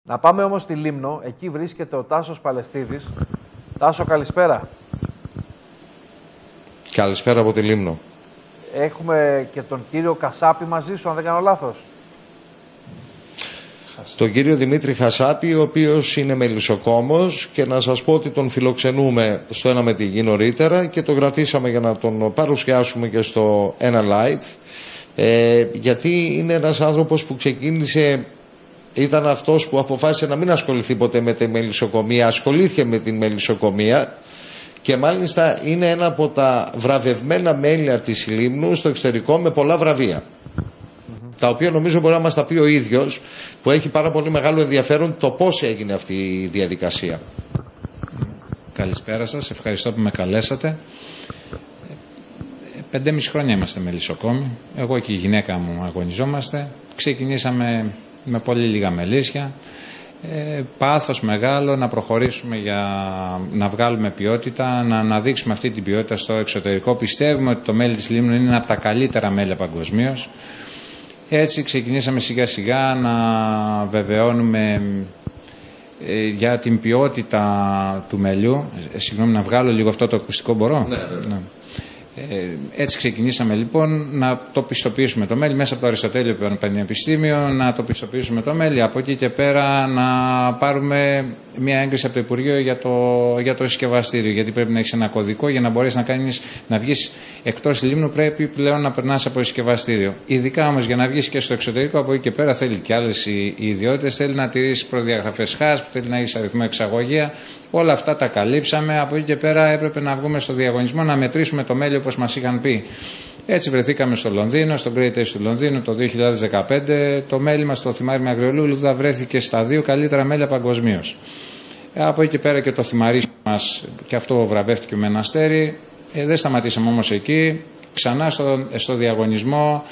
Να πάμε όμως στη Λίμνο. Εκεί βρίσκεται ο Τάσος Παλαιστίδης. Τάσο, καλησπέρα. Καλησπέρα από τη Λίμνο. Έχουμε και τον κύριο Κασάπη μαζί σου, αν δεν κάνω λάθος. Τον κύριο Δημήτρη Χασάπη, ο οποίος είναι μελισσοκόμος, και να σας πω ότι τον φιλοξενούμε στο Ένα με τη Γη νωρίτερα και τον κρατήσαμε για να τον παρουσιάσουμε και στο Ένα Live, γιατί είναι ένας άνθρωπος που ξεκίνησε, ήταν αυτός που αποφάσισε να μην ασχοληθεί ποτέ με τη μελισσοκομεία, ασχολήθηκε με την μελισσοκομεία και μάλιστα είναι ένα από τα βραβευμένα μέλη της Λίμνου στο εξωτερικό με πολλά βραβεία. Τα οποία νομίζω μπορεί να μας τα πει ο ίδιος, που έχει πάρα πολύ μεγάλο ενδιαφέρον το πώς έγινε αυτή η διαδικασία. Καλησπέρα σας, ευχαριστώ που με καλέσατε. 5,5 χρόνια είμαστε μελισσοκόμοι. Εγώ και η γυναίκα μου αγωνιζόμαστε. Ξεκινήσαμε με πολύ λίγα μελίσια. Πάθος μεγάλο να προχωρήσουμε για να βγάλουμε ποιότητα, να αναδείξουμε αυτή την ποιότητα στο εξωτερικό. Πιστεύουμε ότι το μέλι της Λίμνου είναι ένα από τα καλύτερα μέλια παγκοσμίως. Έτσι ξεκινήσαμε σιγά σιγά να βεβαιώνουμε για την ποιότητα του μελιού. Συγγνώμη, να βγάλω λίγο αυτό το ακουστικό, μπορώ? Ναι. Έτσι ξεκινήσαμε λοιπόν να το πιστοποιήσουμε το μέλι μέσα από το Αριστοτέλειο Πανεπιστήμιο, να το πιστοποιήσουμε το μέλι. Από εκεί και πέρα να πάρουμε μια έγκριση από το Υπουργείο για το συσκευαστήριο. Γιατί πρέπει να έχεις ένα κωδικό για να μπορείς να βγεις εκτός Λίμνου, πρέπει πλέον να περνάς από συσκευαστήριο. Ειδικά όμως για να βγεις και στο εξωτερικό, από εκεί και πέρα θέλει και άλλες ιδιότητες. Θέλει να τηρήσεις προδιαγραφές ΧΑΣΠ, θέλει να έχεις αριθμό εξαγωγεία. Όλα αυτά τα καλύψαμε. Από εκεί και πέρα έπρεπε να βγούμε στο διαγωνισμό να μετρήσουμε το μέλι όπως μας είχαν πει. Έτσι βρεθήκαμε στο Λονδίνο, στο Great Taste του Λονδίνου το 2015. Το μέλι μας, το θυμάρι με αγριολούλουδα, βρέθηκε στα 2 καλύτερα μέλια παγκοσμίως. Από εκεί και πέρα και το θυμαρί μας, και αυτό βραβεύτηκε με ένα αστέρι. Δεν σταματήσαμε όμως εκεί. Ξανά στο διαγωνισμό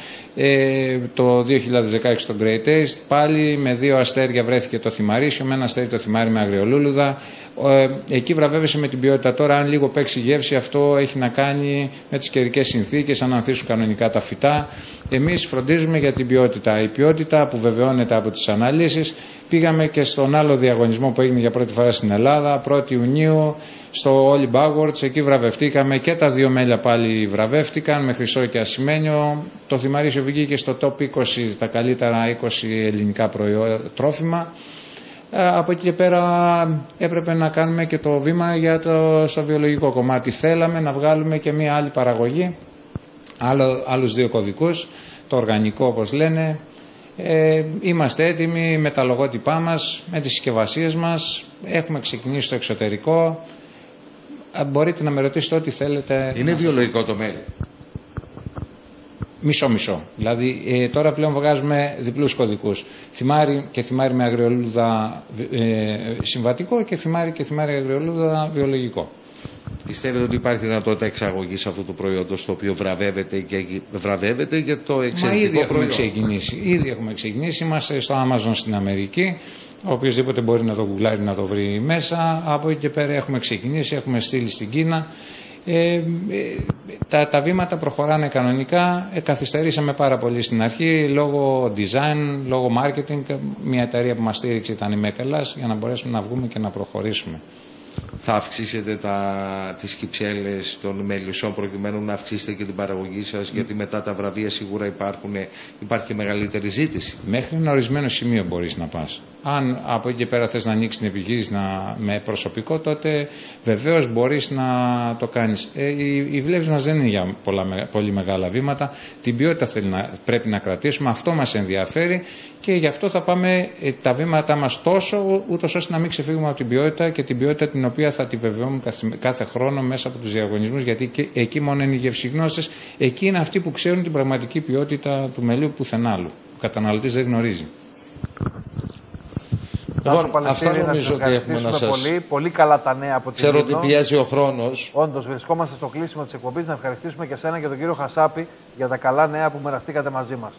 το 2016 στο Great Taste, πάλι με 2 αστέρια βρέθηκε το θυμαρίσιο, με ένα αστέρι το θυμάρι με αγριολούλουδα. Εκεί βραβεύεσαι με την ποιότητα. Τώρα αν λίγο παίξει γεύση, αυτό έχει να κάνει με τις καιρικές συνθήκες, αν ανθίσουν κανονικά τα φυτά. Εμείς φροντίζουμε για την ποιότητα. Η ποιότητα που βεβαιώνεται από τις αναλύσεις. Πήγαμε και στον άλλο διαγωνισμό που έγινε για πρώτη φορά στην Ελλάδα, 1η Ιουνίου, στο Olive Awards. Εκεί βραβευτήκαμε και τα 2 μέλια πάλι βραβεύτηκαν με χρυσό και ασημένιο. Το θυμαρίσιο βγήκε στο top 20, τα καλύτερα 20 ελληνικά τρόφιμα. Από εκεί και πέρα έπρεπε να κάνουμε και το βήμα στο βιολογικό κομμάτι. Θέλαμε να βγάλουμε και μία άλλη παραγωγή, άλλους 2 κωδικούς, το οργανικό όπως λένε. Είμαστε έτοιμοι με τα λογότυπά μας, με τις συσκευασίες μας. Έχουμε ξεκινήσει στο εξωτερικό. Μπορείτε να με ρωτήσετε ό,τι θέλετε. Είναι βιολογικό το μέλι? Μισό-μισό. Δηλαδή τώρα πλέον βγάζουμε διπλούς κωδικούς. Θυμάρι και θυμάρι με αγριολούδα συμβατικό και θυμάρι αγριολούδα βιολογικό. Πιστεύετε ότι υπάρχει δυνατότητα εξαγωγής αυτού του προϊόντος, το οποίο βραβεύεται για το εξαιρετικό προϊόν? Ήδη έχουμε ξεκινήσει. Είμαστε στο Amazon στην Αμερική. Οποιοςδήποτε μπορεί να το γκουγκλάρει, να το βρει μέσα. Από εκεί και πέρα έχουμε ξεκινήσει, έχουμε στείλει στην Κίνα. Τα βήματα προχωράνε κανονικά. Καθυστερήσαμε πάρα πολύ στην αρχή λόγω design, λόγω marketing. Μια εταιρεία που μας στήριξε ήταν η Μέκελας, για να μπορέσουμε να βγούμε και να προχωρήσουμε. Θα αυξήσετε τις κυψέλες των μελισσών προκειμένου να αυξήσετε και την παραγωγή σας, γιατί μετά τα βραβεία σίγουρα υπάρχει και μεγαλύτερη ζήτηση? Μέχρι ένα ορισμένο σημείο μπορείς να πας. Αν από εκεί και πέρα θες να ανοίξεις την επιχείρηση με προσωπικό, τότε βεβαίως μπορείς να το κάνεις. Οι βλέψεις μας δεν είναι για πολύ μεγάλα βήματα. Την ποιότητα πρέπει να κρατήσουμε. Αυτό μας ενδιαφέρει και γι' αυτό θα πάμε τα βήματά μας τόσο, ούτως ώστε να μην ξεφύγουμε από την ποιότητα, και την ποιότητα την οποία θα τη βεβαιώνουμε κάθε χρόνο μέσα από τους διαγωνισμούς, γιατί εκεί μόνο είναι οι γευσιγνώστες, εκεί είναι αυτοί που ξέρουν την πραγματική ποιότητα του μελιού πουθενά άλλου. Ο καταναλωτής δεν γνωρίζει. Αυτά νομίζω ότι έχουμε να σας... Πολύ καλά τα νέα από την Λίμνο. Ξέρω ότι πιέζει ο χρόνος. Όντως, βρισκόμαστε στο κλείσιμο της εκπομπής. Να ευχαριστήσουμε και εσένα και τον κύριο Χασάπη για τα καλά νέα που μοιραστήκατε μαζί μας.